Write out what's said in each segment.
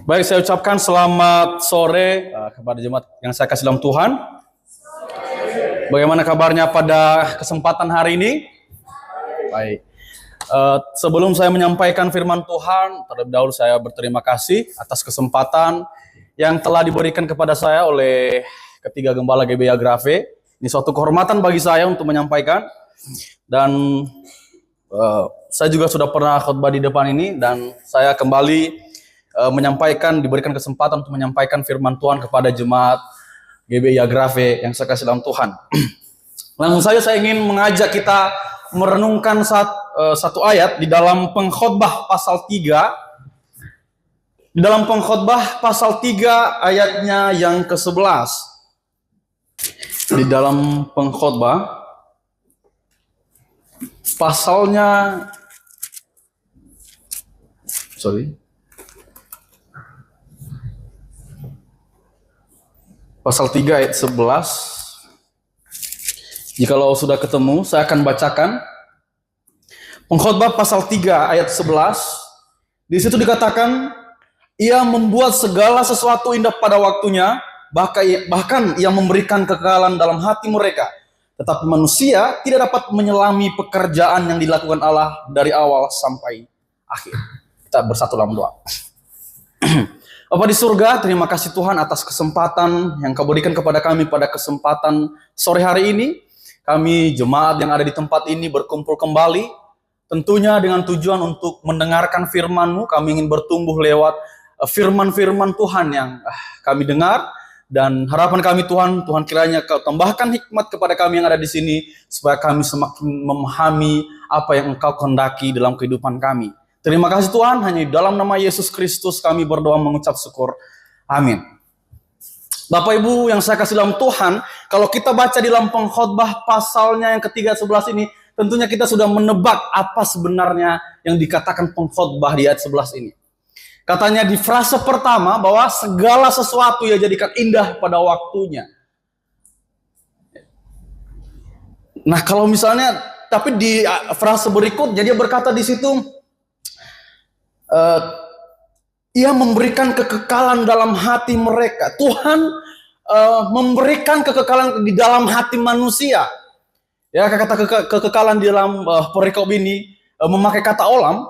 Baik, saya ucapkan selamat sore kepada jemaat yang saya kasih dalam Tuhan. Bagaimana kabarnya pada kesempatan hari ini? Baik. Sebelum saya menyampaikan firman Tuhan, terlebih dahulu saya berterima kasih atas kesempatan yang telah diberikan kepada saya oleh ketiga gembala GBI Agrave. Ini suatu kehormatan bagi saya untuk menyampaikan. Dan saya juga sudah pernah khotbah di depan ini, dan saya kembali diberikan kesempatan untuk menyampaikan firman Tuhan kepada jemaat GBI Agrave yang saya kasih dalam Tuhan. Langsung saja saya ingin mengajak kita merenungkan satu ayat di dalam Pengkhotbah pasal 3. Di dalam Pengkhotbah pasal 3 ayatnya yang ke-11. Di dalam Pengkhotbah pasalnya Pasal 3 ayat 11. Jikalau sudah ketemu, saya akan bacakan. Pengkhotbah pasal 3 ayat 11. Di situ dikatakan, Ia membuat segala sesuatu indah pada waktunya, bahkan Ia memberikan kekekalan dalam hati mereka. Tetapi manusia tidak dapat menyelami pekerjaan yang dilakukan Allah dari awal sampai akhir. Kita bersatu dalam doa. Bapa di surga, terima kasih Tuhan atas kesempatan yang Kau berikan kepada kami pada kesempatan sore hari ini. Kami jemaat yang ada di tempat ini berkumpul kembali, tentunya dengan tujuan untuk mendengarkan firman-Mu. Kami ingin bertumbuh lewat firman-firman Tuhan yang kami dengar. Dan harapan kami Tuhan kiranya Kau tambahkan hikmat kepada kami yang ada di sini, supaya kami semakin memahami apa yang Engkau kehendaki dalam kehidupan kami. Terima kasih Tuhan, hanya di dalam nama Yesus Kristus kami berdoa mengucap syukur. Amin. Bapak Ibu yang saya kasih dalam Tuhan, kalau kita baca di dalam Pengkhotbah pasalnya yang ketiga 11 ini, tentunya kita sudah menebak apa sebenarnya yang dikatakan pengkhotbah di ayat 11 ini. Katanya di frase pertama bahwa segala sesuatu ia jadikan indah pada waktunya. Nah, kalau misalnya, tapi di frase berikutnya dia berkata di situ, Ia memberikan kekekalan dalam hati mereka. Tuhan memberikan kekekalan di dalam hati manusia. Ya, kata kekekalan di dalam perikop ini memakai kata olam,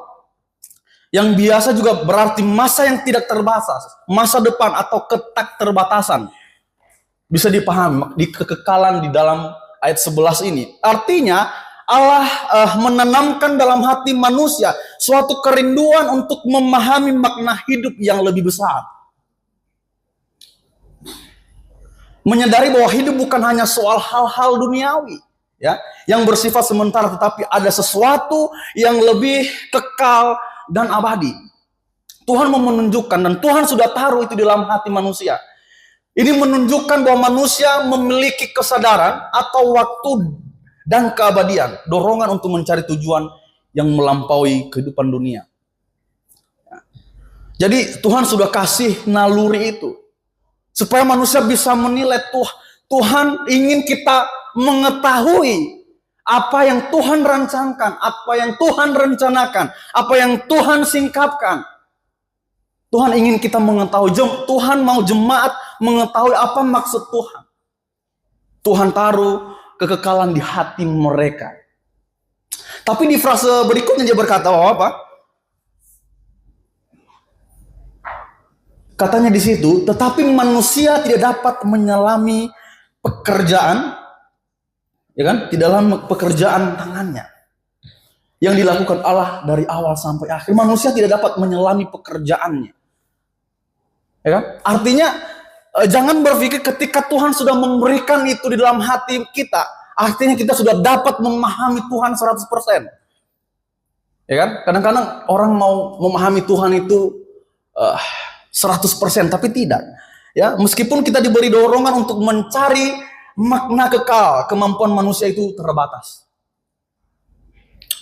yang biasa juga berarti masa yang tidak terbatas, masa depan atau ketak terbatasan. Bisa dipahami di kekekalan di dalam ayat 11 ini. Artinya Allah menanamkan dalam hati manusia suatu kerinduan untuk memahami makna hidup yang lebih besar. Menyadari bahwa hidup bukan hanya soal hal-hal duniawi, ya, yang bersifat sementara, tetapi ada sesuatu yang lebih kekal dan abadi. Tuhan mau menunjukkan, dan Tuhan sudah taruh itu di dalam hati manusia. Ini menunjukkan bahwa manusia memiliki kesadaran atau waktu dan keabadian, dorongan untuk mencari tujuan yang melampaui kehidupan dunia. Jadi Tuhan sudah kasih naluri itu, supaya manusia bisa menilai Tuhan ingin kita mengetahui apa yang Tuhan rancangkan, apa yang Tuhan rencanakan, apa yang Tuhan singkapkan. Tuhan ingin kita mengetahui, Tuhan mau jemaat mengetahui apa maksud Tuhan. Tuhan taruh kekekalan di hati mereka. Tapi di frase berikutnya dia berkata apa? Katanya di situ, tetapi manusia tidak dapat menyelami pekerjaan, ya kan? Di dalam pekerjaan tangannya yang dilakukan Allah dari awal sampai akhir. Manusia tidak dapat menyelami pekerjaannya. Ya kan? Artinya jangan berpikir ketika Tuhan sudah memberikan itu di dalam hati kita, artinya kita sudah dapat memahami Tuhan 100%. Ya kan? Kadang-kadang orang mau memahami Tuhan itu 100%, tapi tidak. Ya, meskipun kita diberi dorongan untuk mencari makna kekal, kemampuan manusia itu terbatas.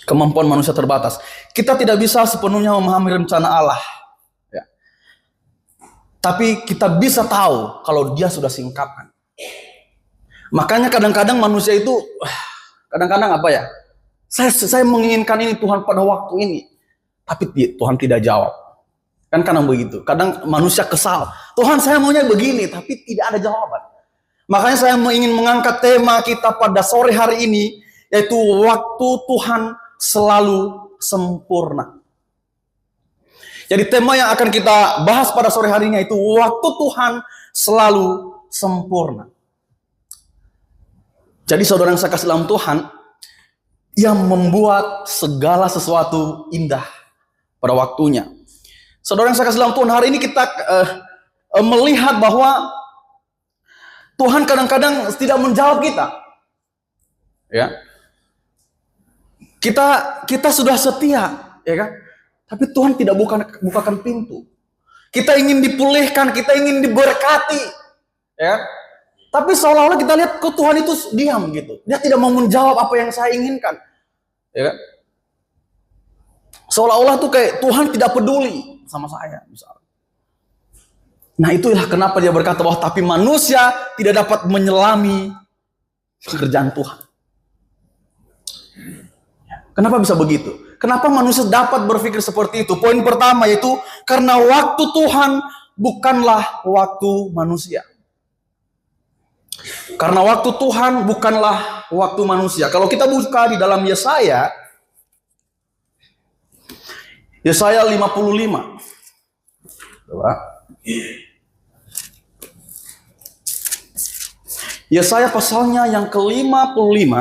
Kemampuan manusia terbatas. Kita tidak bisa sepenuhnya memahami rencana Allah. Tapi kita bisa tahu kalau Dia sudah singkapkan. Makanya kadang-kadang manusia itu kadang-kadang apa ya? Saya menginginkan ini Tuhan pada waktu ini. Tapi Tuhan tidak jawab. Kan kadang begitu. Kadang manusia kesal. Tuhan, saya maunya begini, tapi tidak ada jawaban. Makanya saya ingin mengangkat tema kita pada sore hari ini, yaitu waktu Tuhan selalu sempurna. Jadi tema yang akan kita bahas pada sore hari ini, yaitu waktu Tuhan selalu sempurna. Jadi saudara yang saya kasih dalam Tuhan, yang membuat segala sesuatu indah pada waktunya. Saudara yang saya kasih dalam Tuhan, hari ini kita melihat bahwa Tuhan kadang-kadang tidak menjawab kita. Ya. Kita sudah setia, ya kan? Tapi Tuhan tidak bukakan pintu. Kita ingin dipulihkan, kita ingin diberkati, ya. Tapi seolah-olah kita lihat kok Tuhan itu diam gitu. Dia tidak mau menjawab apa yang saya inginkan. Ya kan? Seolah-olah tuh kayak Tuhan tidak peduli sama saya, misalnya. Nah, itulah kenapa dia berkata bahwa tapi manusia tidak dapat menyelami pekerjaan Tuhan. Kenapa bisa begitu? Kenapa manusia dapat berpikir seperti itu? Poin pertama yaitu karena waktu Tuhan bukanlah waktu manusia. Karena waktu Tuhan bukanlah waktu manusia. Kalau kita buka di dalam Yesaya 55. Coba. Yesaya pasalnya yang ke-55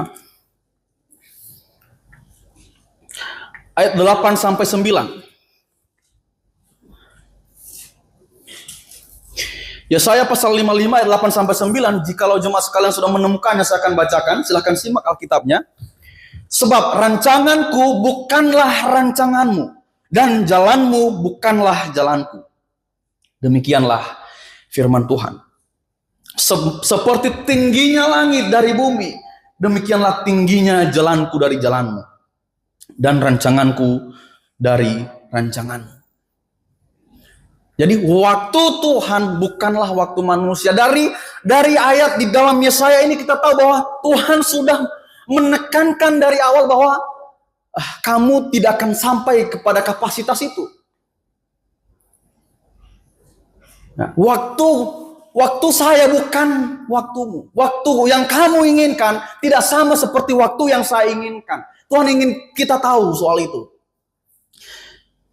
ayat 8 sampai 9. Yesaya pasal 55 ayat 8 sampai 9. Jikalau jemaat sekalian sudah menemukannya, saya akan bacakan. Silakan simak Alkitabnya. Sebab rancanganku bukanlah rancanganmu, dan jalanmu bukanlah jalanku. Demikianlah firman Tuhan. Seperti tingginya langit dari bumi, demikianlah tingginya jalanku dari jalanmu, dan rancanganku dari rancanganmu. Jadi waktu Tuhan bukanlah waktu manusia. Dari ayat di dalam Yesaya ini kita tahu bahwa Tuhan sudah menekankan dari awal bahwa kamu tidak akan sampai kepada kapasitas itu. Nah, waktu saya bukan waktumu. Waktu yang kamu inginkan tidak sama seperti waktu yang saya inginkan. Tuhan ingin kita tahu soal itu.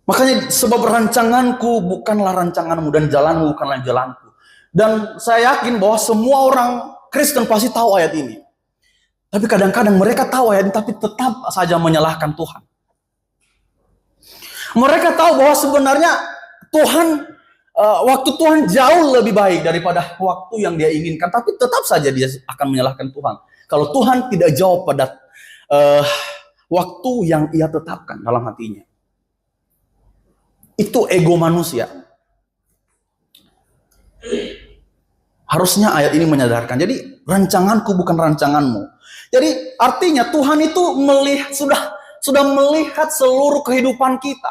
Makanya sebab rancanganku bukanlah rancanganmu, dan jalanmu bukanlah jalanku. Dan saya yakin bahwa semua orang Kristen pasti tahu ayat ini. Tapi kadang-kadang mereka tahu ayat ini, tapi tetap saja menyalahkan Tuhan. Mereka tahu bahwa sebenarnya waktu Tuhan jauh lebih baik daripada waktu yang dia inginkan, tapi tetap saja dia akan menyalahkan Tuhan. Kalau Tuhan tidak jawab pada waktu yang ia tetapkan dalam hatinya. Itu ego manusia. Harusnya ayat ini menyadarkan. Jadi rancanganku bukan rancanganmu. Jadi artinya Tuhan itu sudah melihat seluruh kehidupan kita.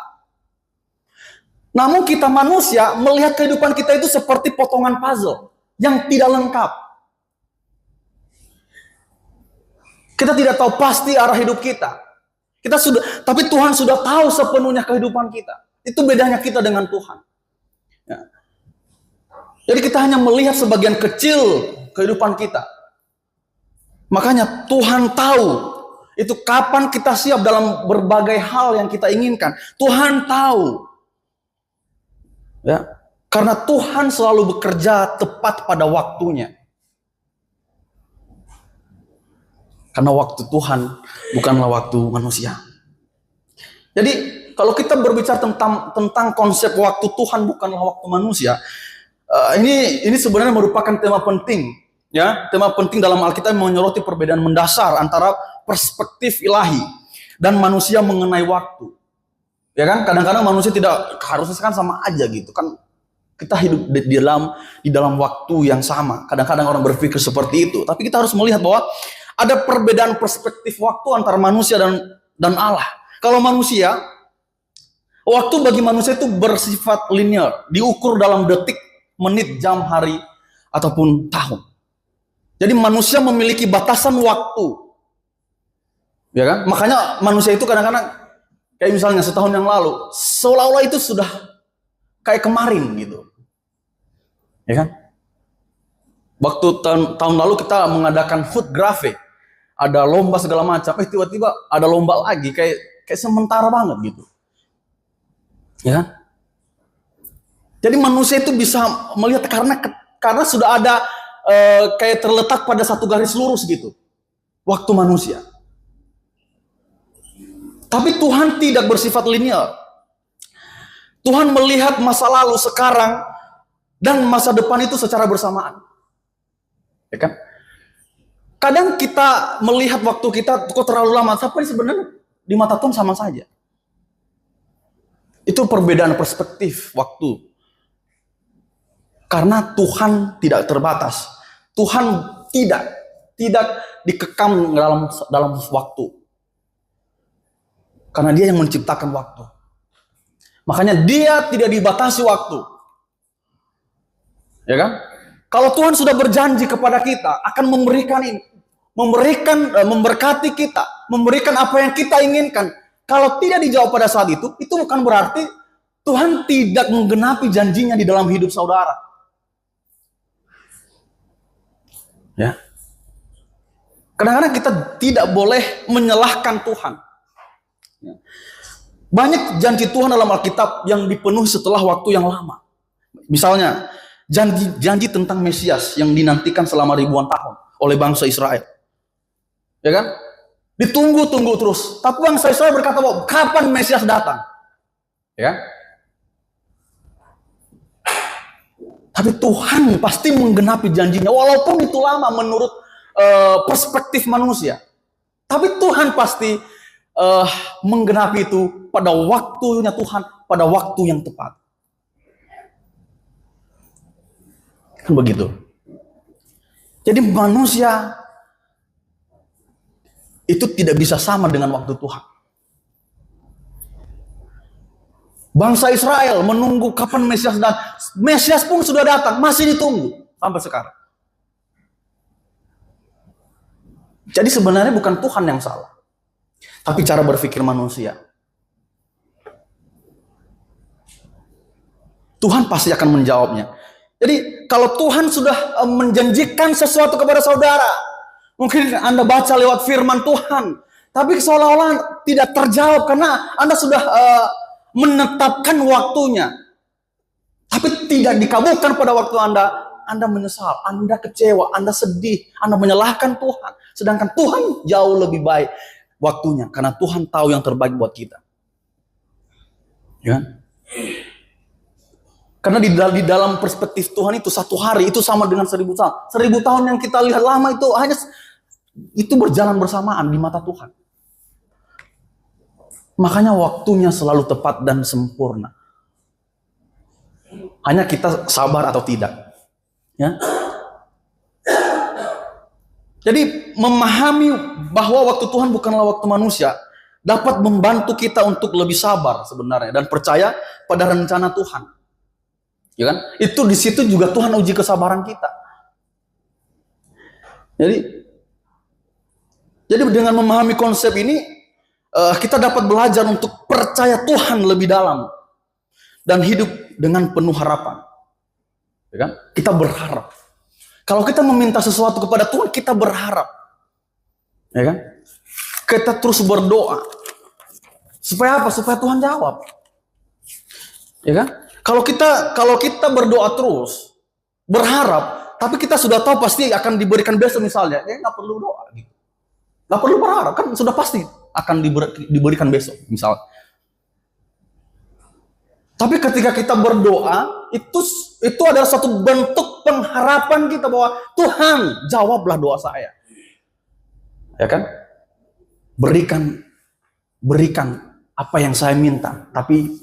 Namun kita manusia melihat kehidupan kita itu seperti potongan puzzle yang tidak lengkap. Kita tidak tahu pasti arah hidup kita. Tapi Tuhan sudah tahu sepenuhnya kehidupan kita. Itu bedanya kita dengan Tuhan. Ya. Jadi kita hanya melihat sebagian kecil kehidupan kita. Makanya Tuhan tahu itu kapan kita siap dalam berbagai hal yang kita inginkan. Tuhan tahu. Ya. Karena Tuhan selalu bekerja tepat pada waktunya. Karena waktu Tuhan bukanlah waktu manusia. Jadi kalau kita berbicara tentang konsep waktu Tuhan bukanlah waktu manusia, ini sebenarnya merupakan tema penting, ya, tema penting dalam Alkitab menyoroti perbedaan mendasar antara perspektif ilahi dan manusia mengenai waktu. Ya kan, kadang-kadang manusia tidak harusnya kan sama aja gitu kan, kita hidup di dalam waktu yang sama. Kadang-kadang orang berpikir seperti itu, tapi kita harus melihat bahwa ada perbedaan perspektif waktu antara manusia dan Allah. Kalau manusia, waktu bagi manusia itu bersifat linear, diukur dalam detik, menit, jam, hari, ataupun tahun. Jadi manusia memiliki batasan waktu. Ya kan? Makanya manusia itu kadang-kadang, kayak misalnya setahun yang lalu, seolah-olah itu sudah kayak kemarin gitu. Ya kan? Waktu tahun lalu kita mengadakan food graphic, ada lomba segala macam, tiba-tiba ada lomba lagi, kayak sementara banget gitu. Ya kan? Jadi manusia itu bisa melihat karena sudah ada kayak terletak pada satu garis lurus gitu. Waktu manusia. Tapi Tuhan tidak bersifat linear. Tuhan melihat masa lalu, sekarang, dan masa depan itu secara bersamaan. Ya kan? Kadang kita melihat waktu kita kok terlalu lama, tapi sebenarnya di mata Tuhan sama saja. Itu perbedaan perspektif waktu. Karena Tuhan tidak terbatas. Tuhan tidak dikekang dalam waktu. Karena Dia yang menciptakan waktu. Makanya Dia tidak dibatasi waktu. Ya kan? Kalau Tuhan sudah berjanji kepada kita akan memberkati kita, memberikan apa yang kita inginkan. Kalau tidak dijawab pada saat itu bukan berarti Tuhan tidak menggenapi janjinya di dalam hidup saudara. Ya. Kadang-kadang kita tidak boleh menyalahkan Tuhan. Ya. Banyak janji Tuhan dalam Alkitab yang dipenuhi setelah waktu yang lama. Misalnya, janji tentang Mesias yang dinantikan selama ribuan tahun oleh bangsa Israel. Ya kan? Ditunggu-tunggu terus. Tapi bangsa Israel berkata, kapan Mesias datang? Ya. Tapi Tuhan pasti menggenapi janjinya, walaupun itu lama menurut perspektif manusia. Tapi Tuhan pasti menggenapi itu pada waktunya Tuhan, pada waktu yang tepat. Kan begitu. Jadi manusia itu tidak bisa sama dengan waktu Tuhan. Bangsa Israel menunggu kapan Mesias datang. Mesias pun sudah datang, masih ditunggu sampai sekarang. Jadi sebenarnya bukan Tuhan yang salah, tapi cara berpikir manusia. Tuhan pasti akan menjawabnya. Jadi kalau Tuhan sudah menjanjikan sesuatu kepada saudara, mungkin Anda baca lewat firman Tuhan, tapi seolah-olah tidak terjawab karena Anda sudah menetapkan waktunya, tapi tidak dikabulkan pada waktu Anda menyesal, Anda kecewa, Anda sedih, Anda menyalahkan Tuhan. Sedangkan Tuhan jauh lebih baik waktunya, karena Tuhan tahu yang terbaik buat kita. Ya? Karena di dalam perspektif Tuhan itu, satu hari itu sama dengan 1000 tahun. 1000 tahun yang kita lihat lama itu hanya itu berjalan bersamaan di mata Tuhan. Makanya waktunya selalu tepat dan sempurna. Hanya kita sabar atau tidak. Ya. Jadi memahami bahwa waktu Tuhan bukanlah waktu manusia dapat membantu kita untuk lebih sabar sebenarnya dan percaya pada rencana Tuhan. Ya kan? Itu di situ juga Tuhan uji kesabaran kita. Jadi dengan memahami konsep ini kita dapat belajar untuk percaya Tuhan lebih dalam dan hidup dengan penuh harapan. Ya kan? Kita berharap. Kalau kita meminta sesuatu kepada Tuhan, kita berharap. Ya kan? Kita terus berdoa. Supaya apa? Supaya Tuhan jawab. Ya kan? Kalau kita berdoa terus, berharap, tapi kita sudah tahu pasti akan diberikan besok misalnya, ya nggak perlu doa gitu. Nggak perlu berharap, kan sudah pasti akan diberikan besok misalnya. Tapi ketika kita berdoa, itu adalah satu bentuk pengharapan kita bahwa Tuhan, jawablah doa saya. Ya kan? Berikan apa yang saya minta, tapi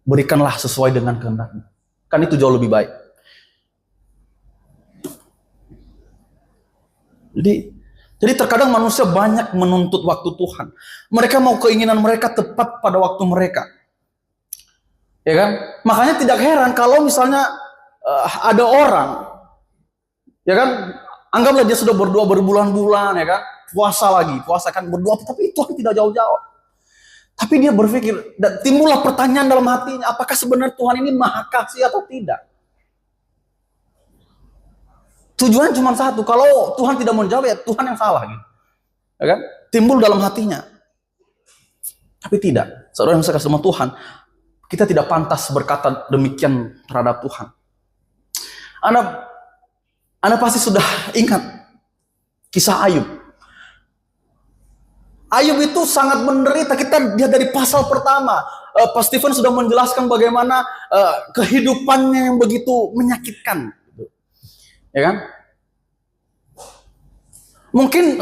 berikanlah sesuai dengan kehendak-Mu. Kan itu jauh lebih baik. Jadi terkadang manusia banyak menuntut waktu Tuhan. Mereka mau keinginan mereka tepat pada waktu mereka. Ya kan? Makanya tidak heran kalau misalnya ada orang, ya kan? Anggaplah dia sudah berdoa berbulan-bulan, ya kan? Puasa kan berdoa, tapi Tuhan tidak jawab-jawab. Tapi dia berpikir, dan timbullah pertanyaan dalam hatinya, apakah sebenarnya Tuhan ini maha kasih atau tidak? Tujuan cuma satu, kalau Tuhan tidak menjawab, ya Tuhan yang salah gitu. Ya kan? Timbul dalam hatinya. Tapi tidak, saudara yang sekasih sama Tuhan, kita tidak pantas berkata demikian terhadap Tuhan. Anda pasti sudah ingat kisah Ayub. Ayub itu sangat menderita. Kita lihat dari pasal pertama. Pak Stephen sudah menjelaskan bagaimana kehidupannya yang begitu menyakitkan. Ya kan? Mungkin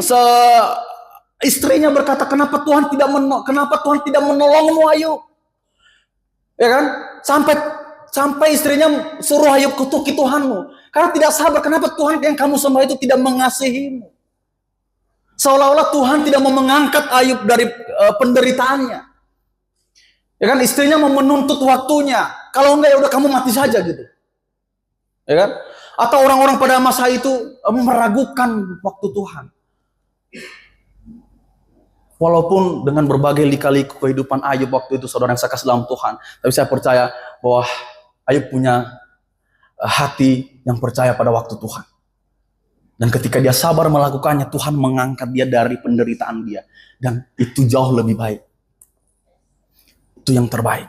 istrinya berkata, kenapa Tuhan tidak menolongmu Ayub? Ya kan? Sampai istrinya suruh Ayub kutuki Tuhanmu. Karena tidak sabar, kenapa Tuhan yang kamu sembah itu tidak mengasihimu? Seolah-olah Tuhan tidak mau mengangkat Ayub dari penderitaannya. Ya kan, istrinya mau menuntut waktunya. Kalau enggak, ya udah kamu mati saja gitu. Ya kan? Atau orang-orang pada masa itu meragukan waktu Tuhan. Walaupun dengan berbagai lika-liku kehidupan Ayub waktu itu, saudara yang saya kasih dalam Tuhan. Tapi saya percaya bahwa Ayub punya hati yang percaya pada waktu Tuhan. Dan ketika dia sabar melakukannya, Tuhan mengangkat dia dari penderitaan dia. Dan itu jauh lebih baik. Itu yang terbaik.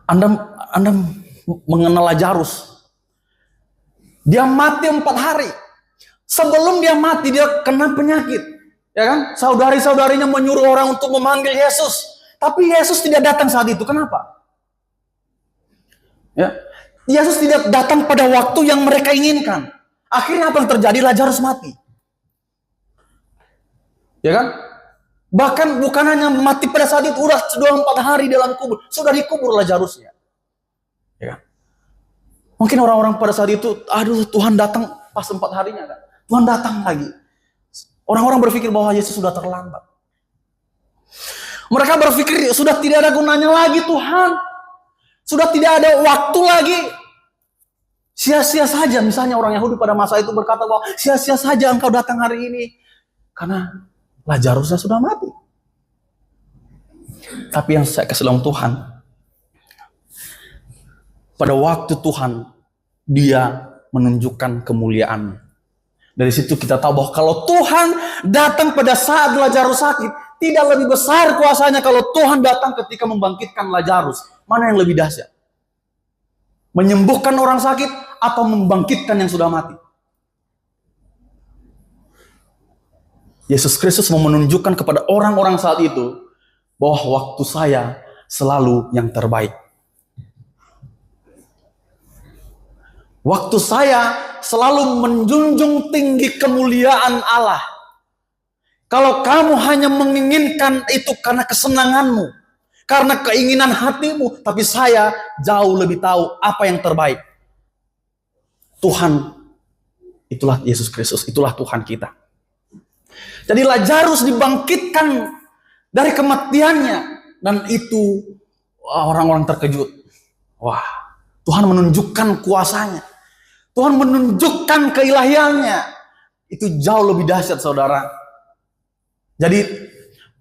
Anda mengenal Lazarus. Dia mati 4 hari. Sebelum dia mati, dia kena penyakit. Ya kan? Saudari-saudarinya menyuruh orang untuk memanggil Yesus. Tapi Yesus tidak datang saat itu. Kenapa? Ya, Yesus tidak datang pada waktu yang mereka inginkan. Akhirnya apa yang terjadi? Lazarus mati. Ya kan? Bahkan bukan hanya mati pada saat itu, sudah 4 hari dalam kubur. Sudah dikubur Lazarusnya. Ya kan? Mungkin orang-orang pada saat itu, aduh Tuhan datang pas 4 harinya kan? Tuhan datang lagi. Orang-orang berpikir bahwa Yesus sudah terlambat. Mereka berpikir sudah tidak ada gunanya lagi Tuhan. Sudah tidak ada waktu lagi. Sia-sia saja, misalnya orang Yahudi pada masa itu berkata bahwa sia-sia saja engkau datang hari ini. Karena Lazarusnya sudah mati. Tapi yang saya kasih dalam Tuhan, pada waktu Tuhan, dia menunjukkan kemuliaan. Dari situ kita tahu bahwa kalau Tuhan datang pada saat Lazarus sakit, tidak lebih besar kuasanya kalau Tuhan datang ketika membangkitkan Lazarus. Mana yang lebih dahsyat? Menyembuhkan orang sakit atau membangkitkan yang sudah mati? Yesus Kristus mau menunjukkan kepada orang-orang saat itu bahwa waktu saya selalu yang terbaik. Waktu saya selalu menjunjung tinggi kemuliaan Allah. Kalau kamu hanya menginginkan itu karena kesenanganmu, karena keinginan hatimu, tapi saya jauh lebih tahu apa yang terbaik. Tuhan, itulah Yesus Kristus, itulah Tuhan kita. Jadi Lazarus dibangkitkan dari kematiannya, dan itu orang-orang terkejut. Wah, Tuhan menunjukkan kuasanya. Tuhan menunjukkan keilahiannya. Itu jauh lebih dahsyat, saudara. Jadi,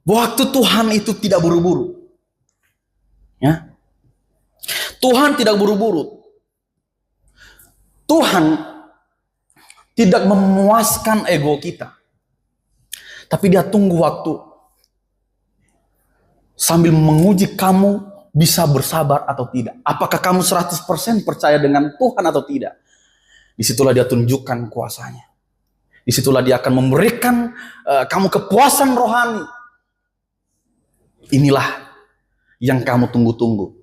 waktu Tuhan itu tidak buru-buru. Ya. Tuhan tidak buru-buru. Tuhan tidak memuaskan ego kita. Tapi dia tunggu waktu. Sambil menguji kamu bisa bersabar atau tidak. Apakah kamu 100% percaya dengan Tuhan atau tidak? Disitulah dia tunjukkan kuasanya. Disitulah dia akan memberikan kamu kepuasan rohani. Inilah yang kamu tunggu-tunggu.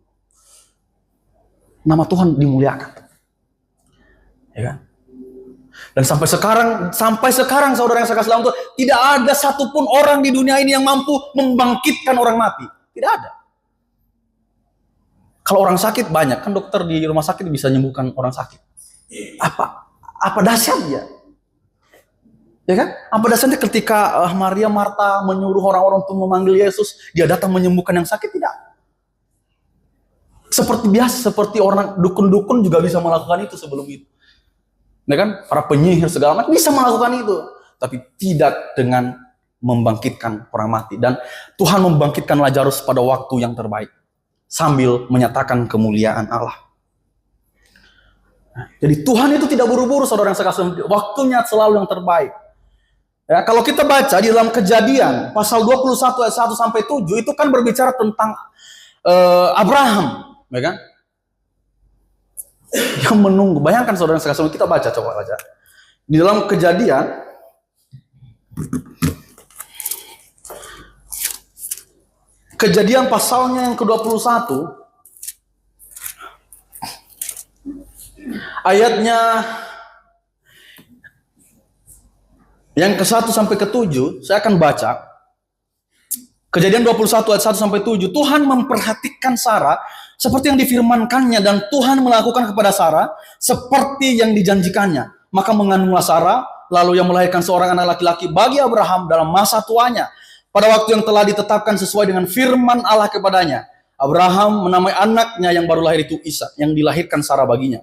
Nama Tuhan dimuliakan. Ya kan? Dan sampai sekarang saudara yang saya kasih dalam Tuhan, tidak ada satupun orang di dunia ini yang mampu membangkitkan orang mati. Tidak ada. Kalau orang sakit banyak, kan dokter di rumah sakit bisa menyembuhkan orang sakit. Apa dahsyatnya? Ya kan? Apa dahsyatnya ketika Maria Marta menyuruh orang-orang untuk memanggil Yesus, dia datang menyembuhkan yang sakit? Tidak. Seperti biasa, seperti orang dukun-dukun juga bisa melakukan itu sebelum itu. Ya kan? Para penyihir segala macam bisa melakukan itu, tapi tidak dengan membangkitkan orang mati. Dan Tuhan membangkitkan Lazarus pada waktu yang terbaik, sambil menyatakan kemuliaan Allah. Jadi Tuhan itu tidak buru-buru, saudara yang saya kasih, waktunya selalu yang terbaik. Ya, kalau kita baca di dalam Kejadian pasal 21 ayat 1 sampai 7 itu kan berbicara tentang Abraham, ya kan? Yang menunggu. Bayangkan saudara yang saya kasih, kita baca, coba baca. Di dalam Kejadian pasalnya yang ke-21 ayatnya yang ke-1 sampai ke-7, saya akan baca. Kejadian 21 ayat 1 sampai 7. Tuhan memperhatikan Sarah seperti yang difirmankannya, dan Tuhan melakukan kepada Sarah seperti yang dijanjikannya. Maka mengandunglah Sarah, lalu yang melahirkan seorang anak laki-laki bagi Abraham dalam masa tuanya, pada waktu yang telah ditetapkan sesuai dengan firman Allah kepadanya. Abraham menamai anaknya yang baru lahir itu Ishak, yang dilahirkan Sarah baginya.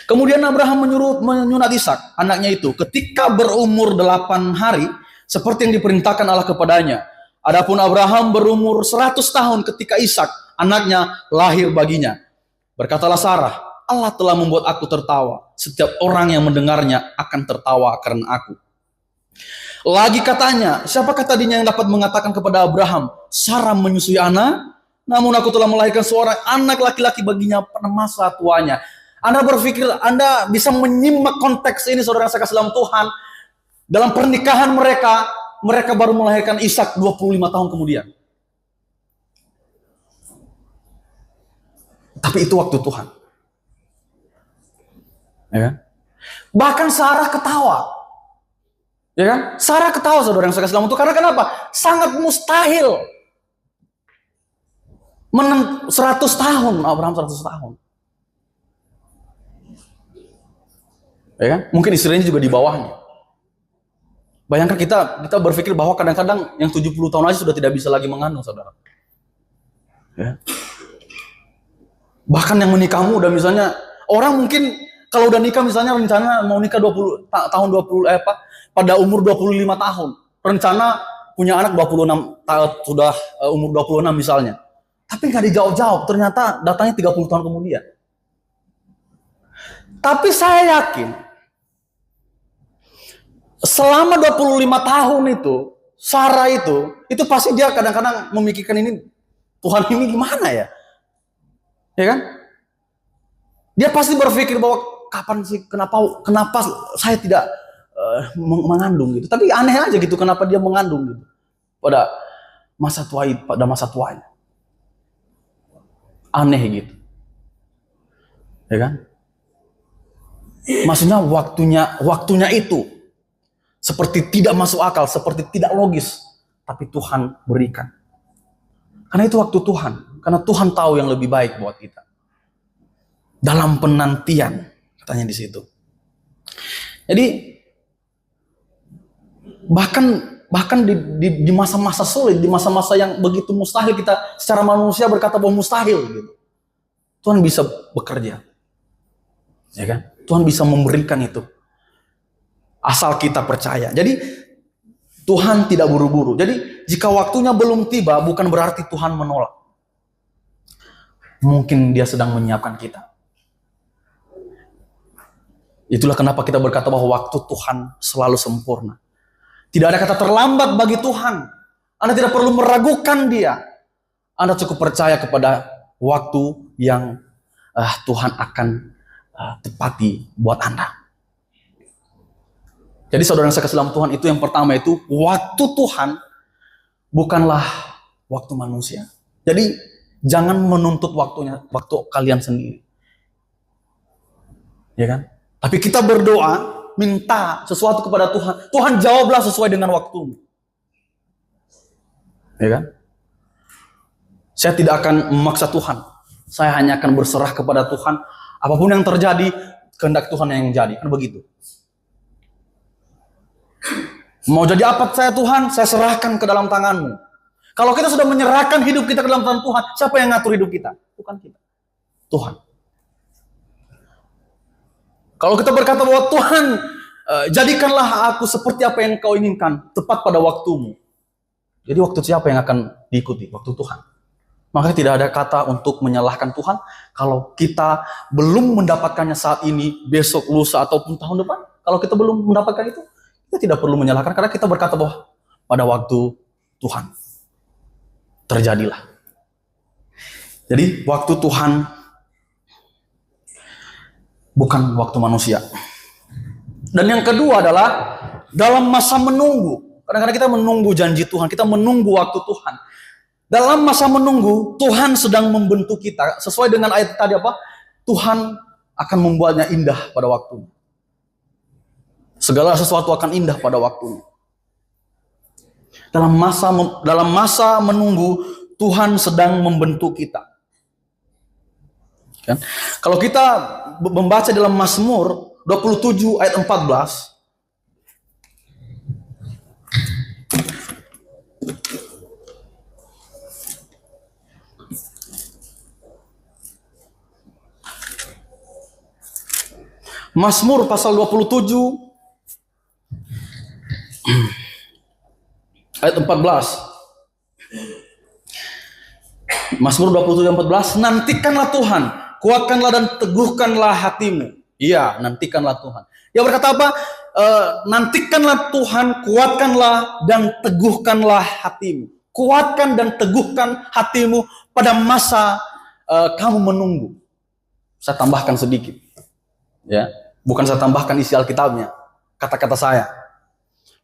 Kemudian Abraham menyunat Ishak, anaknya itu, ketika berumur 8 hari, seperti yang diperintahkan Allah kepadanya. Adapun Abraham berumur 100 tahun ketika Ishak, anaknya, lahir baginya. Berkatalah Sarah, Allah telah membuat aku tertawa. Setiap orang yang mendengarnya akan tertawa karena aku. Lagi katanya, siapakah tadinya yang dapat mengatakan kepada Abraham, Sarah menyusui anak? Namun aku telah melahirkan seorang anak laki-laki baginya pada masa tuanya. Anda berpikir, Anda bisa menyimak konteks ini, saudara saya kasih dalam Tuhan. Dalam pernikahan mereka baru melahirkan Ishak 25 tahun kemudian. Tapi itu waktu Tuhan. Ya kan? Bahkan Sarah ketawa. Ya kan? Sarah ketawa, saudara yang saya kasih dalam Tuhan. Karena kenapa? Sangat mustahil. 100 tahun, Abraham 100 tahun. Ya kan? Mungkin istrinya juga di bawahnya. Bayangkan kita berpikir bahwa kadang-kadang yang 70 tahun aja sudah tidak bisa lagi mengandung, saudara. Ya. Bahkan yang menikah muda misalnya, orang mungkin kalau udah nikah misalnya rencana mau nikah pada umur 25 tahun. Rencana punya anak 26 sudah umur 26 misalnya. Tapi nggak dijawab-jawab, ternyata datangnya 30 tahun kemudian. Tapi saya yakin selama 25 tahun itu, Sarah itu pasti dia kadang-kadang memikirkan ini, Tuhan ini gimana ya? Ya kan? Dia pasti berpikir bahwa kapan sih, kenapa saya tidak mengandung gitu. Tapi aneh aja gitu, kenapa dia mengandung gitu pada masa tuanya. Aneh gitu. Ya kan? Maksudnya waktunya itu seperti tidak masuk akal, seperti tidak logis, tapi Tuhan berikan. Karena itu waktu Tuhan, karena Tuhan tahu yang lebih baik buat kita. Dalam penantian, katanya di situ. Jadi bahkan di masa-masa sulit, di masa-masa yang begitu mustahil, kita secara manusia berkata bahwa mustahil gitu. Tuhan bisa bekerja. Ya kan? Tuhan bisa memberikan itu. Asal kita percaya. Jadi Tuhan tidak buru-buru. Jadi jika waktunya belum tiba, bukan berarti Tuhan menolak. Mungkin dia sedang menyiapkan kita. Itulah kenapa kita berkata bahwa waktu Tuhan selalu sempurna. Tidak ada kata terlambat bagi Tuhan. Anda tidak perlu meragukan dia. Anda cukup percaya kepada waktu yang Tuhan akan tepati buat Anda. Jadi saudara yang saya kasih dalam Tuhan, itu yang pertama itu, waktu Tuhan bukanlah waktu manusia. Jadi jangan menuntut waktu kalian sendiri. Ya kan? Tapi kita berdoa, minta sesuatu kepada Tuhan. Tuhan jawablah sesuai dengan waktumu. Ya kan? Saya tidak akan memaksa Tuhan. Saya hanya akan berserah kepada Tuhan. Apapun yang terjadi, kehendak Tuhan yang jadi. Kan begitu. Mau jadi apa saya Tuhan, saya serahkan ke dalam tanganmu. Kalau kita sudah menyerahkan hidup kita ke dalam tangan Tuhan, siapa yang ngatur hidup kita? Bukan kita. Tuhan. Kalau kita berkata bahwa Tuhan Jadikanlah aku seperti apa yang kau inginkan, tepat pada waktumu. Jadi waktu siapa yang akan diikuti? Waktu Tuhan. Maka tidak ada kata untuk menyalahkan Tuhan kalau kita belum mendapatkannya saat ini, besok, lusa, ataupun tahun depan. Kalau kita belum mendapatkan itu, kita tidak perlu menyalahkan karena kita berkata bahwa pada waktu Tuhan terjadilah. Jadi waktu Tuhan bukan waktu manusia. Dan yang kedua adalah dalam masa menunggu. Kadang-kadang kita menunggu janji Tuhan, kita menunggu waktu Tuhan. Dalam masa menunggu, Tuhan sedang membentuk kita. Sesuai dengan ayat tadi apa? Tuhan akan membuatnya indah pada waktunya. Segala sesuatu akan indah pada waktunya. Dalam masa menunggu, Tuhan sedang membentuk kita. Kan? Kalau kita membaca dalam Mazmur 27 ayat 14, Mazmur pasal 27 ayat 14. Mazmur 27 ayat 14, nantikanlah Tuhan, kuatkanlah dan teguhkanlah hatimu. Iya, nantikanlah Tuhan. Dia berkata apa? Nantikanlah Tuhan, kuatkanlah dan teguhkanlah hatimu. Kuatkan dan teguhkan hatimu pada masa kamu menunggu. Saya tambahkan sedikit. Ya, bukan saya tambahkan isi Alkitabnya, kata-kata saya.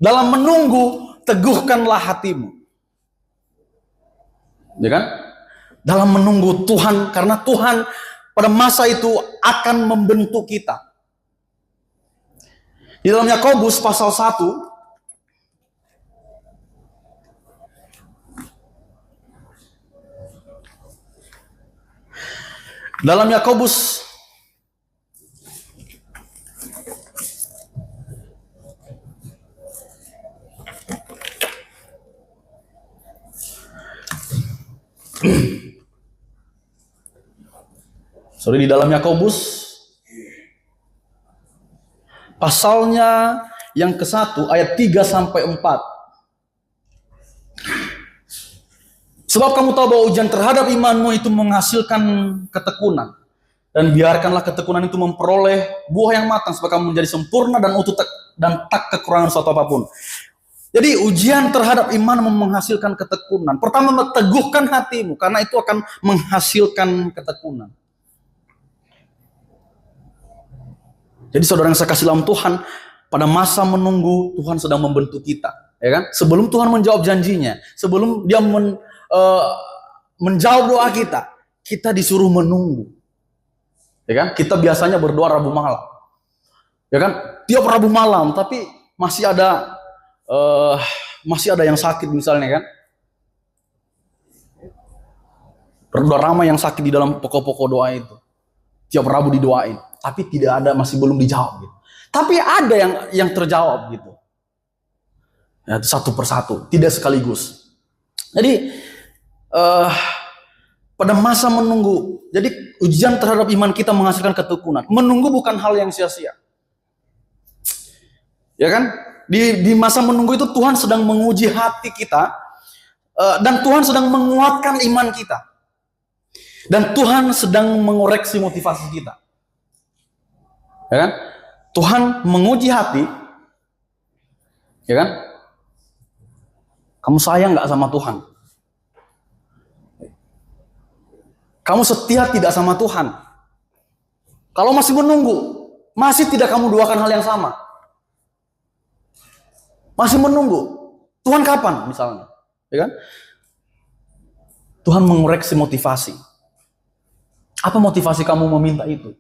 Dalam menunggu, teguhkanlah hatimu. Ya kan? Dalam menunggu Tuhan, karena Tuhan pada masa itu akan membentuk kita. Di dalam Yakobus pasal 1, dalam Yakobus di dalam Yakobus pasalnya yang ke-1 ayat 3 sampai 4. Sebab kamu tahu bahwa ujian terhadap imanmu itu menghasilkan ketekunan, dan biarkanlah ketekunan itu memperoleh buah yang matang supaya kamu menjadi sempurna dan utuh dan tak kekurangan suatu apapun. Jadi ujian terhadap iman menghasilkan ketekunan. Pertama, teguhkan hatimu karena itu akan menghasilkan ketekunan. Jadi saudara yang saya kasih dalam Tuhan, pada masa menunggu Tuhan sedang membentuk kita, ya kan? Sebelum Tuhan menjawab janjinya, sebelum Dia menjawab doa kita, kita disuruh menunggu, ya kan? Kita biasanya berdoa Rabu malam, ya kan? Tiap Rabu malam, tapi masih ada yang sakit misalnya, kan? Berdoa ramai yang sakit di dalam pokok-pokok doa itu. Tiap Rabu didoain, tapi tidak ada, masih belum dijawab gitu. Tapi ada yang terjawab gitu. Ya, satu persatu, tidak sekaligus. Jadi pada masa menunggu, jadi ujian terhadap iman kita menghasilkan ketekunan. Menunggu bukan hal yang sia-sia. Ya kan? Di masa menunggu itu Tuhan sedang menguji hati kita, dan Tuhan sedang menguatkan iman kita. Dan Tuhan sedang mengoreksi motivasi kita. Ya kan? Tuhan menguji hati. Ya kan? Kamu sayang gak sama Tuhan? Kamu setia tidak sama Tuhan? Kalau masih menunggu, masih tidak kamu doakan hal yang sama? Masih menunggu. Tuhan kapan misalnya? Ya kan? Tuhan mengoreksi motivasi. Apa motivasi kamu meminta itu?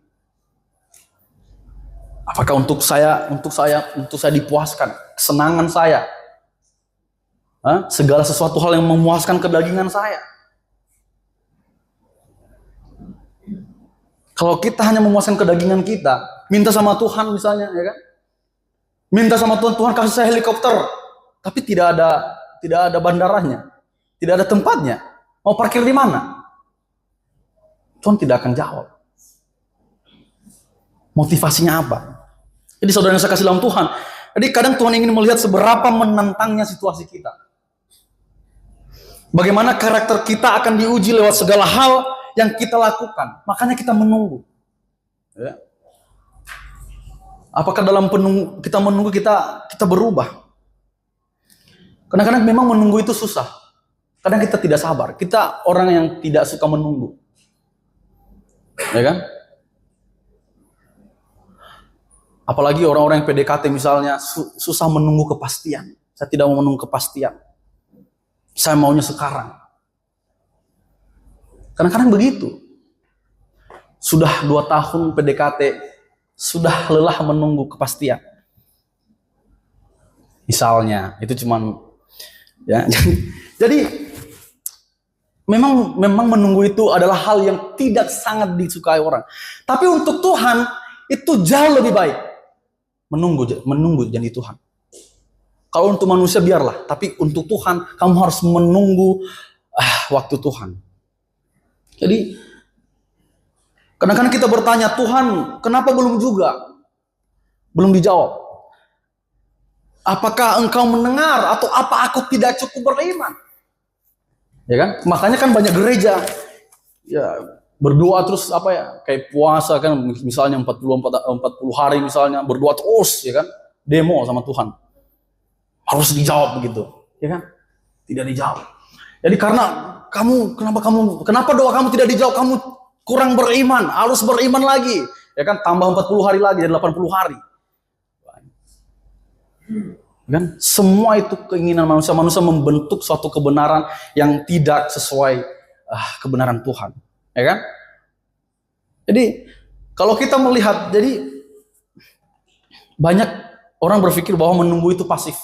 Apakah untuk saya dipuaskan, kesenangan saya? Segala sesuatu hal yang memuaskan kedagingan saya. Kalau kita hanya memuaskan kedagingan kita, minta sama Tuhan misalnya, ya kan? Minta sama Tuhan, Tuhan kasih saya helikopter, tapi tidak ada bandaranya, tidak ada tempatnya. Mau parkir di mana? Tuhan tidak akan jawab. Motivasinya apa? Jadi saudara yang saya kasih dalam Tuhan, jadi kadang Tuhan ingin melihat seberapa menantangnya situasi kita. Bagaimana karakter kita akan diuji lewat segala hal yang kita lakukan. Makanya kita menunggu. Ya. Apakah dalam kita menunggu kita berubah? Kadang-kadang memang menunggu itu susah. Kadang kita tidak sabar. Kita orang yang tidak suka menunggu. Ya kan? Apalagi orang-orang yang PDKT misalnya susah menunggu kepastian. Saya tidak mau menunggu kepastian. Saya maunya sekarang. Kadang-kadang begitu. Sudah 2 tahun PDKT, sudah lelah menunggu kepastian. Misalnya, itu cuman ya. Jadi memang menunggu itu adalah hal yang tidak sangat disukai orang. Tapi untuk Tuhan itu jauh lebih baik. Menunggu janji Tuhan. Kalau untuk manusia biarlah, tapi untuk Tuhan kamu harus menunggu waktu Tuhan. Jadi kadang-kadang kita bertanya, Tuhan kenapa belum juga? Belum dijawab. Apakah engkau mendengar atau apa aku tidak cukup beriman? Ya kan? Makanya kan banyak gereja ya berdoa terus kayak puasa kan, misalnya 40 hari misalnya berdoa terus ya kan, demo sama Tuhan harus dijawab begitu ya kan, tidak dijawab. Jadi kenapa doa kamu tidak dijawab, kamu kurang beriman, harus beriman lagi ya kan, tambah 40 hari lagi dan 80 hari kan. Semua itu keinginan manusia membentuk suatu kebenaran yang tidak sesuai kebenaran Tuhan. Ya kan? Jadi kalau kita melihat, jadi banyak orang berpikir bahwa menunggu itu pasif,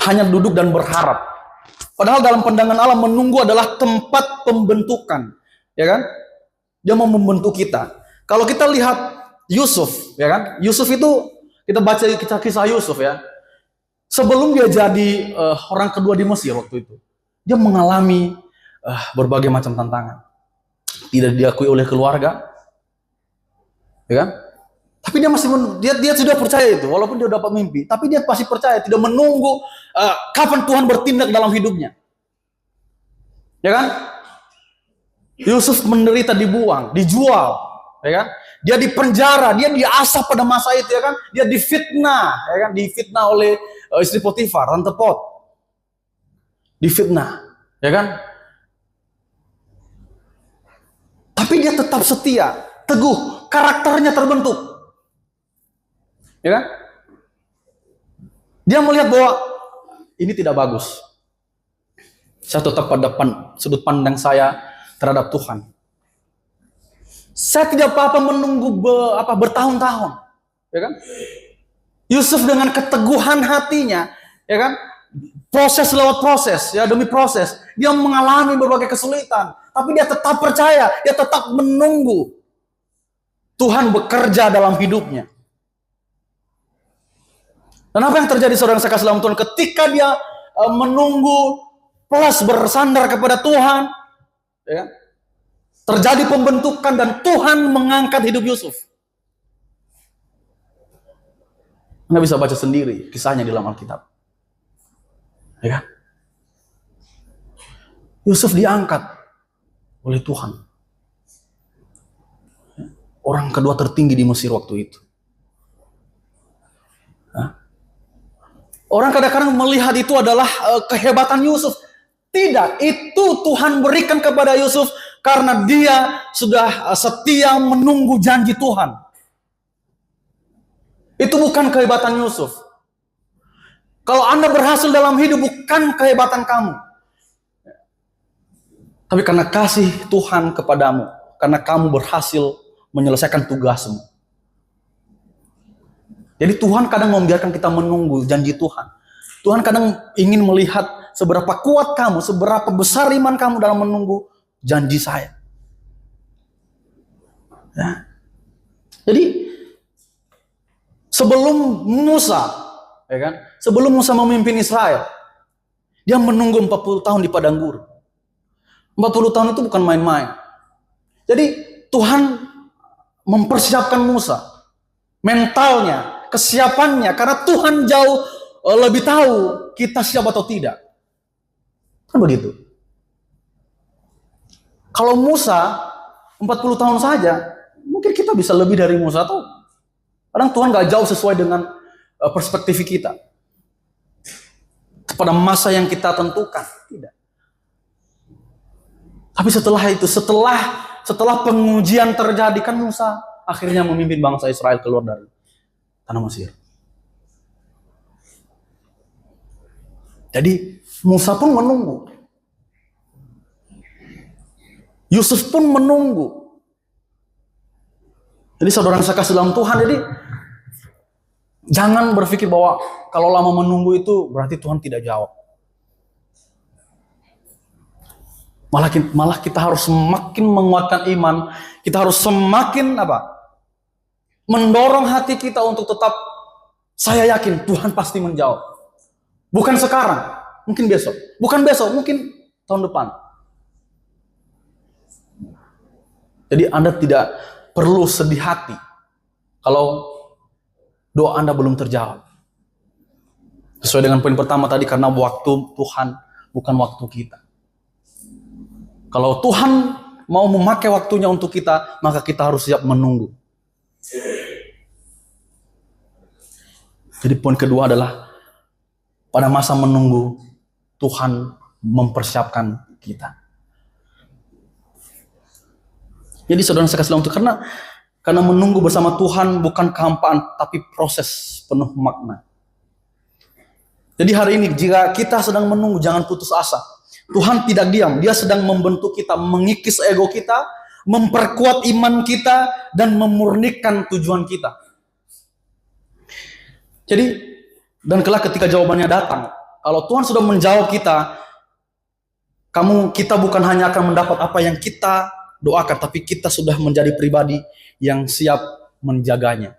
hanya duduk dan berharap. Padahal dalam pandangan Allah menunggu adalah tempat pembentukan, ya kan? Dia mau membentuk kita. Kalau kita lihat Yusuf, ya kan? Yusuf itu kita baca kisah Yusuf ya. Sebelum dia jadi orang kedua di Mesir waktu itu, dia mengalami berbagai macam tantangan. Tidak diakui oleh keluarga, ya kan? Tapi dia masih dia sudah percaya itu, walaupun dia dapat mimpi, tapi dia masih percaya, tidak menunggu kapan Tuhan bertindak dalam hidupnya, ya kan? Yusuf menderita, dibuang, dijual, ya kan? Dia dipenjara, dia diasah pada masa itu, ya kan? Dia difitnah, ya kan? Difitnah oleh istri Potifar, tante Pot, difitnah, ya kan? Tapi dia tetap setia, teguh, karakternya terbentuk. Ya kan? Dia melihat bahwa ini tidak bagus. Saya tetap pada sudut pandang saya terhadap Tuhan. Saya tidak apa-apa menunggu bertahun-tahun. Ya kan? Yusuf dengan keteguhan hatinya, ya kan? Proses lewat proses, ya demi proses, dia mengalami berbagai kesulitan, tapi dia tetap percaya, dia tetap menunggu Tuhan bekerja dalam hidupnya. Dan apa yang terjadi saudara saya kasih dalam Tuhan, ketika dia menunggu plus bersandar kepada Tuhan, ya, terjadi pembentukan dan Tuhan mengangkat hidup Yusuf. Anda bisa baca sendiri kisahnya di dalam Alkitab. Ya kan? Yusuf diangkat oleh Tuhan. Orang kedua tertinggi di Mesir waktu itu. Orang kadang-kadang melihat itu adalah kehebatan Yusuf. Tidak, itu Tuhan berikan kepada Yusuf karena dia sudah setia menunggu janji Tuhan. Itu bukan kehebatan Yusuf. Kalau Anda berhasil dalam hidup bukan kehebatan kamu. Tapi karena kasih Tuhan kepadamu. Karena kamu berhasil menyelesaikan tugasmu. Jadi Tuhan kadang membiarkan kita menunggu janji Tuhan. Tuhan kadang ingin melihat seberapa kuat kamu, seberapa besar iman kamu dalam menunggu janji saya. Ya. Jadi sebelum Musa, ya kan? Sebelum Musa memimpin Israel, dia menunggu 40 tahun di padang gurun. 40 tahun itu bukan main-main. Jadi Tuhan mempersiapkan Musa. mentalnya, kesiapannya, karena Tuhan jauh lebih tahu kita siap atau tidak. Kan begitu. Kalau Musa 40 tahun saja, mungkin kita bisa lebih dari Musa tuh. Kadang Tuhan gak jauh sesuai dengan perspektif kita. Pada masa yang kita tentukan. Tidak. Tapi setelah itu, setelah pengujian terjadi, kan Musa akhirnya memimpin bangsa Israel keluar dari tanah Mesir. Jadi Musa pun menunggu. Yusuf pun menunggu. Jadi saudara yang saya kasih dalam Tuhan, jadi jangan berpikir bahwa kalau lama menunggu itu berarti Tuhan tidak jawab. Malah kita harus semakin menguatkan iman. Kita harus semakin mendorong hati kita untuk tetap, saya yakin Tuhan pasti menjawab. Bukan sekarang, mungkin besok. Bukan besok, mungkin tahun depan. Jadi Anda tidak perlu sedih hati kalau doa Anda belum terjawab. Sesuai dengan poin pertama tadi, karena waktu Tuhan bukan waktu kita. Kalau Tuhan mau memakai waktunya untuk kita, maka kita harus siap menunggu. Jadi poin kedua adalah pada masa menunggu, Tuhan mempersiapkan kita. Jadi saudara saya kasih untuk karena menunggu bersama Tuhan bukan kehampaan, tapi proses penuh makna. Jadi hari ini jika kita sedang menunggu, jangan putus asa. Tuhan tidak diam, Dia sedang membentuk kita, mengikis ego kita, memperkuat iman kita, dan memurnikan tujuan kita. Jadi, dan kelak ketika jawabannya datang, kalau Tuhan sudah menjawab kita bukan hanya akan mendapat apa yang kita doakan, tapi kita sudah menjadi pribadi yang siap menjaganya.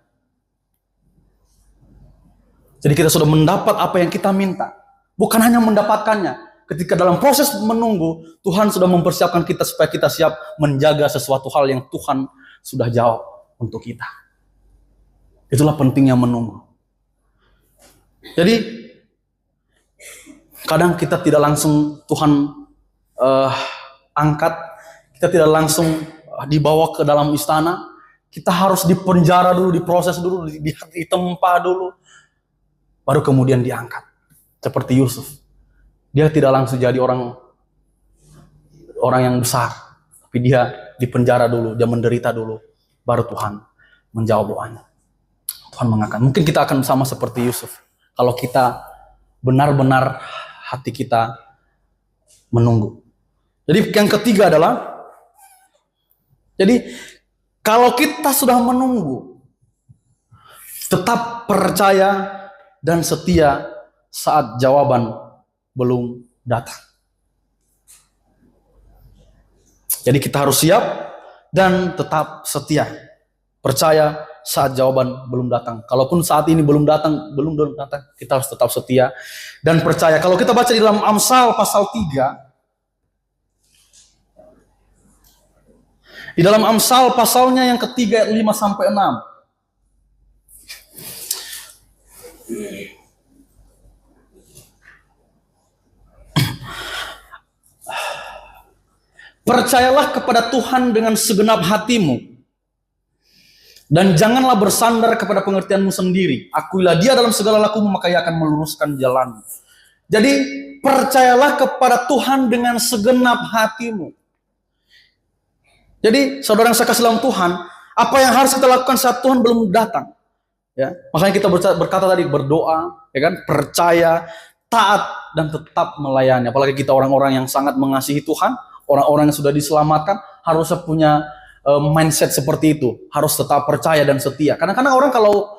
Jadi kita sudah mendapat apa yang kita minta, bukan hanya mendapatkannya. Ketika dalam proses menunggu, Tuhan sudah mempersiapkan kita supaya kita siap menjaga sesuatu hal yang Tuhan sudah jawab untuk kita. Itulah pentingnya menunggu. Jadi, kadang kita tidak langsung Tuhan angkat, kita tidak langsung dibawa ke dalam istana, kita harus dipenjara dulu, diproses dulu, ditempa dulu, baru kemudian diangkat. Seperti Yusuf. Dia tidak langsung jadi orang yang besar, tapi dia dipenjara dulu, dia menderita dulu, baru Tuhan menjawab doanya. Tuhan mengangkat. Mungkin kita akan sama seperti Yusuf, kalau kita benar-benar hati kita menunggu. Jadi yang ketiga adalah, jadi kalau kita sudah menunggu, tetap percaya dan setia saat jawaban belum datang. Jadi kita harus siap dan tetap setia. Percaya saat jawaban belum datang. Kalaupun saat ini belum datang, kita harus tetap setia dan percaya. Kalau kita baca di dalam Amsal pasal 3, di dalam Amsal pasalnya yang ketiga ayat 5 sampai 6. Percayalah kepada Tuhan dengan segenap hatimu, dan janganlah bersandar kepada pengertianmu sendiri. Akuilah Dia dalam segala lakumu, maka Ia akan meluruskan jalanmu. Jadi percayalah kepada Tuhan dengan segenap hatimu. Jadi saudara yang saya kasih dalam Tuhan, apa yang harus kita lakukan saat Tuhan belum datang? Ya, makanya kita berkata tadi, berdoa, ya kan, percaya, taat, dan tetap melayani. Apalagi kita orang-orang yang sangat mengasihi Tuhan, orang-orang yang sudah diselamatkan, harusnya punya mindset seperti itu. Harus tetap percaya dan setia. Kadang-kadang orang kalau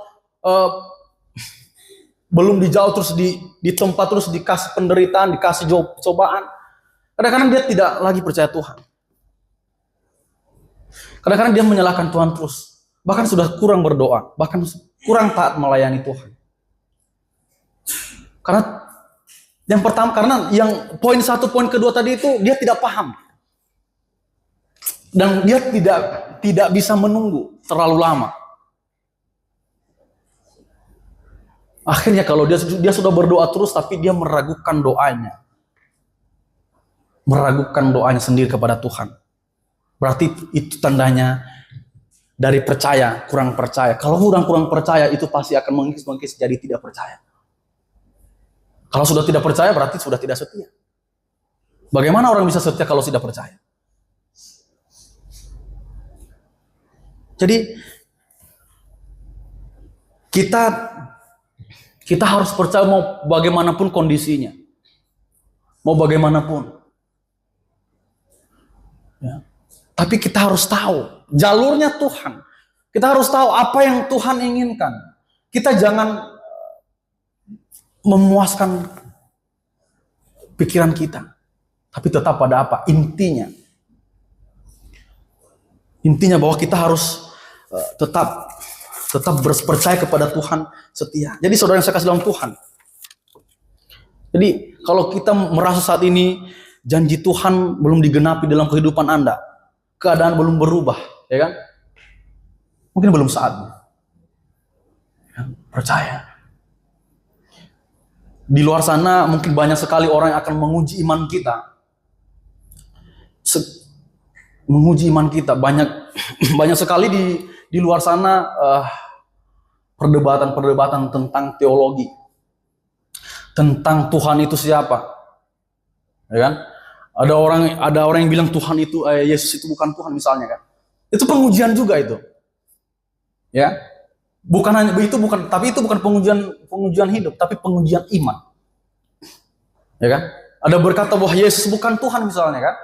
belum dijauh terus di tempat terus dikasih penderitaan, dikasih cobaan, kadang-kadang dia tidak lagi percaya Tuhan. Kadang-kadang dia menyalahkan Tuhan terus. Bahkan sudah kurang berdoa, bahkan kurang taat melayani Tuhan. Karena yang pertama, karena yang poin satu, poin kedua tadi itu dia tidak paham. Dan dia tidak bisa menunggu terlalu lama. Akhirnya kalau dia sudah berdoa terus tapi dia meragukan doanya. Meragukan doanya sendiri kepada Tuhan. Berarti itu tandanya dari percaya, kurang percaya. Kalau kurang percaya itu pasti akan mengikis jadi tidak percaya. Kalau sudah tidak percaya berarti sudah tidak setia. Bagaimana orang bisa setia kalau tidak percaya? Jadi kita harus percaya mau bagaimanapun kondisinya. Mau bagaimanapun. Ya. Tapi kita harus tahu jalurnya Tuhan. Kita harus tahu apa yang Tuhan inginkan. Kita jangan memuaskan pikiran kita. Tapi tetap pada apa? Intinya. Intinya bahwa kita harus tetap berpercaya kepada Tuhan, setia. Jadi saudara yang saya kasih dalam Tuhan. Jadi kalau kita merasa saat ini janji Tuhan belum digenapi dalam kehidupan Anda, keadaan belum berubah, ya kan? Mungkin belum saatnya. Ya, percaya. Di luar sana mungkin banyak sekali orang yang akan menguji iman kita. Menguji iman kita banyak sekali di luar sana perdebatan tentang teologi, tentang Tuhan itu siapa, ya kan? Ada orang yang bilang Tuhan itu Yesus itu bukan Tuhan misalnya kan? Itu pengujian juga itu, ya. Tapi itu bukan pengujian hidup, tapi pengujian iman, ya kan? Ada berkata bahwa Yesus bukan Tuhan misalnya kan?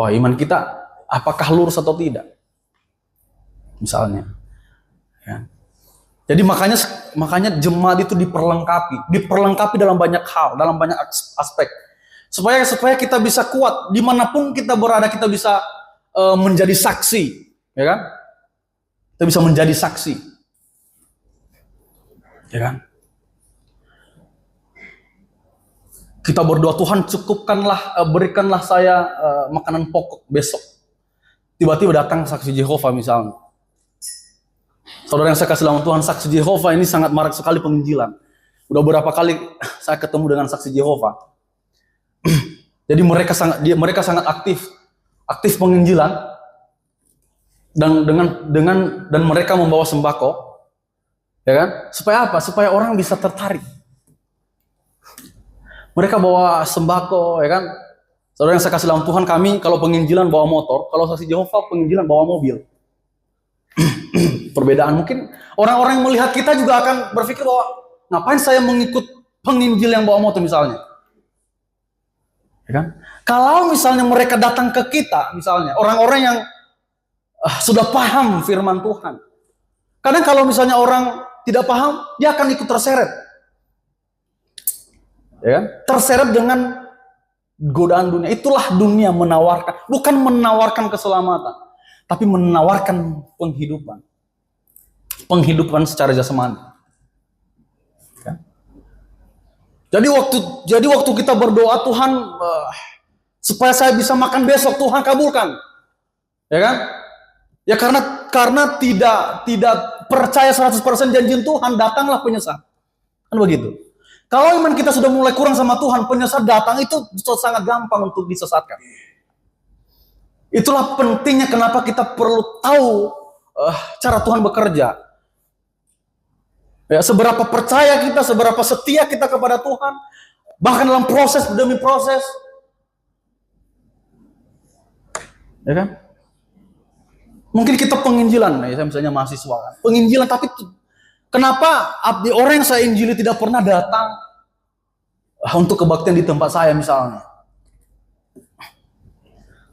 Oh, iman kita apakah lurus atau tidak? Misalnya. Ya. Jadi makanya jemaat itu diperlengkapi dalam banyak hal, dalam banyak aspek. Supaya kita bisa kuat dimanapun kita berada, kita bisa menjadi saksi, ya kan? Kita bisa menjadi saksi, ya kan? Kita berdoa, Tuhan berikanlah saya makanan pokok besok. Tiba-tiba datang saksi Yehova misalnya. Saudara yang saya kasih dalam Tuhan, saksi Yehova ini sangat marak sekali penginjilan. Udah berapa kali saya ketemu dengan saksi Yehova. Jadi mereka sangat aktif penginjilan dan mereka membawa sembako, ya kan? Supaya apa? Supaya orang bisa tertarik. Mereka bawa sembako, ya kan? Saudara yang saya kasih dalam Tuhan, kami kalau penginjilan bawa motor, kalau saksi Yehova penginjilan bawa mobil. Perbedaan mungkin orang-orang yang melihat kita juga akan berpikir bahwa ngapain saya mengikut penginjil yang bawa motor misalnya, ya kan? Kalau misalnya mereka datang ke kita, misalnya orang-orang yang sudah paham firman Tuhan, kadang kalau misalnya orang tidak paham, dia akan ikut terseret, ya kan? Terseret dengan godaan dunia. Itulah dunia menawarkan, bukan menawarkan keselamatan, tapi menawarkan penghidupan secara jasmani. Ya. Jadi waktu kita berdoa, Tuhan supaya saya bisa makan besok, Tuhan kabulkan, ya kan? Ya karena tidak percaya 100% janji Tuhan, datanglah penyesat. Kan begitu. Kalau iman kita sudah mulai kurang sama Tuhan, penyesat datang itu sangat gampang untuk disesatkan. Itulah pentingnya kenapa kita perlu tahu cara Tuhan bekerja. Ya, seberapa percaya kita, seberapa setia kita kepada Tuhan, bahkan dalam proses demi proses, ya kan? Mungkin kita penginjilan, ya, misalnya mahasiswa kan, penginjilan, tapi kenapa orang yang saya injili tidak pernah datang untuk kebaktian di tempat saya misalnya?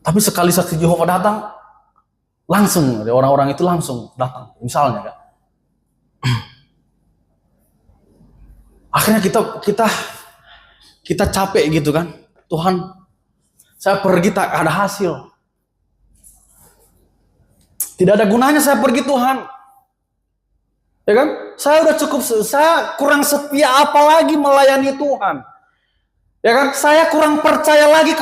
Tapi sekali saksi Yehova datang, langsung orang-orang itu langsung datang, misalnya kan. Akhirnya kita capek gitu kan. Tuhan, saya pergi tak ada hasil. Tidak ada gunanya saya pergi, Tuhan. Ya kan? Saya udah cukup, saya kurang setia apalagi melayani Tuhan. Ya kan? Saya kurang percaya lagi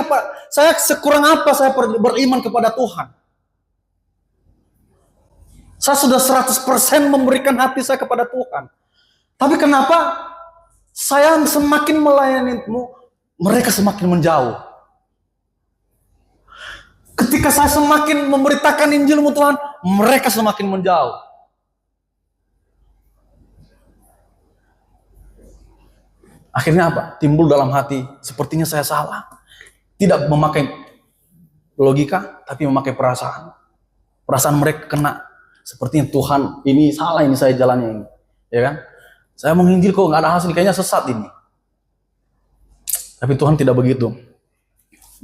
sekurang apa saya beriman kepada Tuhan. Saya sudah 100% memberikan hati saya kepada Tuhan. Tapi kenapa saya semakin melayanimu, mereka semakin menjauh. Ketika saya semakin memberitakan Injil-Mu Tuhan, mereka semakin menjauh. Akhirnya apa? Timbul dalam hati, sepertinya saya salah. Tidak memakai logika, tapi memakai perasaan. Perasaan mereka kena. Sepertinya Tuhan, ini salah, ini saya jalannya ini. Ya kan? Saya menginjil kok nggak ada hasil, kayaknya sesat ini. Tapi Tuhan tidak begitu.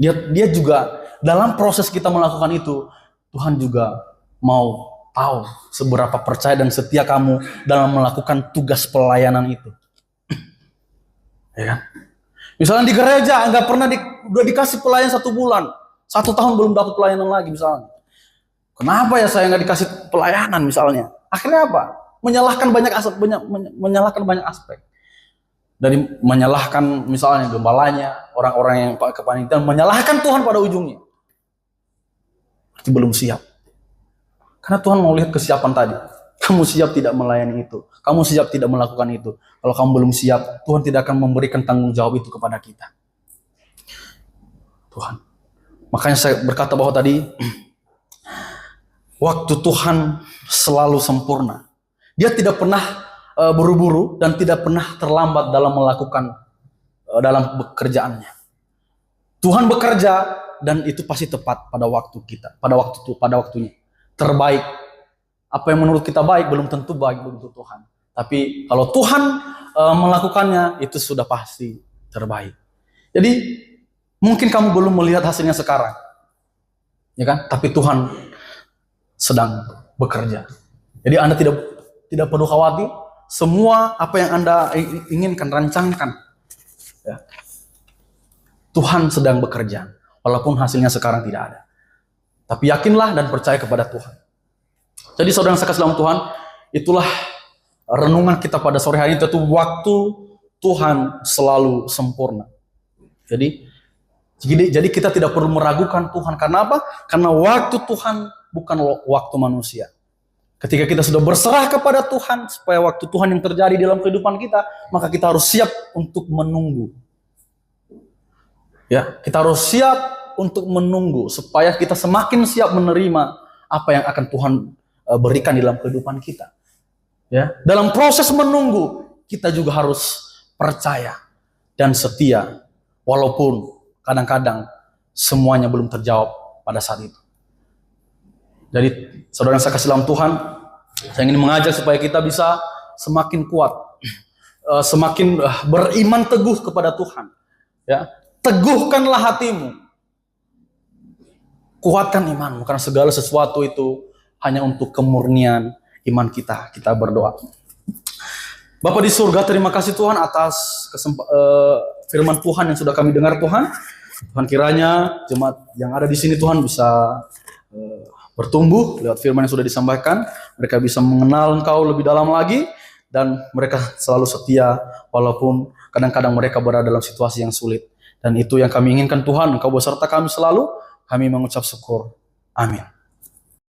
Dia juga dalam proses kita melakukan itu, Tuhan juga mau tahu seberapa percaya dan setia kamu dalam melakukan tugas pelayanan itu. Ya kan? Misalnya di gereja nggak pernah udah dikasih pelayan 1 bulan, 1 tahun belum dapat pelayanan lagi misalnya. Kenapa ya saya nggak dikasih pelayanan misalnya? Akhirnya apa? Menyalahkan banyak aspek. Dari menyalahkan misalnya gembalanya, orang-orang yang kepanitiaan, menyalahkan Tuhan pada ujungnya. Berarti belum siap. Karena Tuhan mau lihat kesiapan tadi. Kamu siap tidak melayani itu. Kamu siap tidak melakukan itu. Kalau kamu belum siap, Tuhan tidak akan memberikan tanggung jawab itu kepada kita. Tuhan. Makanya saya berkata bahwa tadi, waktu Tuhan selalu sempurna. Dia tidak pernah buru-buru dan tidak pernah terlambat dalam melakukan dalam pekerjaannya. Tuhan bekerja dan itu pasti tepat pada waktu kita, pada waktunya. Terbaik. Apa yang menurut kita baik belum tentu baik untuk Tuhan. Tapi kalau Tuhan melakukannya itu sudah pasti terbaik. Jadi mungkin kamu belum melihat hasilnya sekarang. Ya kan? Tapi Tuhan sedang bekerja. Jadi Anda tidak perlu khawatir. Semua apa yang Anda inginkan, rancangkan. Ya. Tuhan sedang bekerja. Walaupun hasilnya sekarang tidak ada. Tapi yakinlah dan percaya kepada Tuhan. Jadi saudara yang saya kasih dalam Tuhan, itulah renungan kita pada sore hari ini. Itu waktu Tuhan selalu sempurna. Jadi kita tidak perlu meragukan Tuhan. Karena apa? Karena waktu Tuhan bukan waktu manusia. Ketika kita sudah berserah kepada Tuhan, supaya waktu Tuhan yang terjadi dalam kehidupan kita, maka kita harus siap untuk menunggu. Ya, kita harus siap untuk menunggu, supaya kita semakin siap menerima apa yang akan Tuhan berikan dalam kehidupan kita. Ya, dalam proses menunggu, kita juga harus percaya dan setia, walaupun kadang-kadang semuanya belum terjawab pada saat itu. Jadi saudara yang saya kasih dalam Tuhan, saya ingin mengajak supaya kita bisa semakin kuat, semakin beriman teguh kepada Tuhan. Ya, teguhkanlah hatimu, kuatkan imanmu, karena segala sesuatu itu hanya untuk kemurnian iman kita. Kita berdoa. Bapa di surga, terima kasih Tuhan atas firman Tuhan yang sudah kami dengar Tuhan. Tuhan kiranya jemaat yang ada di sini Tuhan bisa bertumbuh lewat firman yang sudah disampaikan. Mereka bisa mengenal Engkau lebih dalam lagi. Dan mereka selalu setia walaupun kadang-kadang mereka berada dalam situasi yang sulit. Dan itu yang kami inginkan Tuhan. Engkau beserta kami selalu. Kami mengucap syukur. Amin.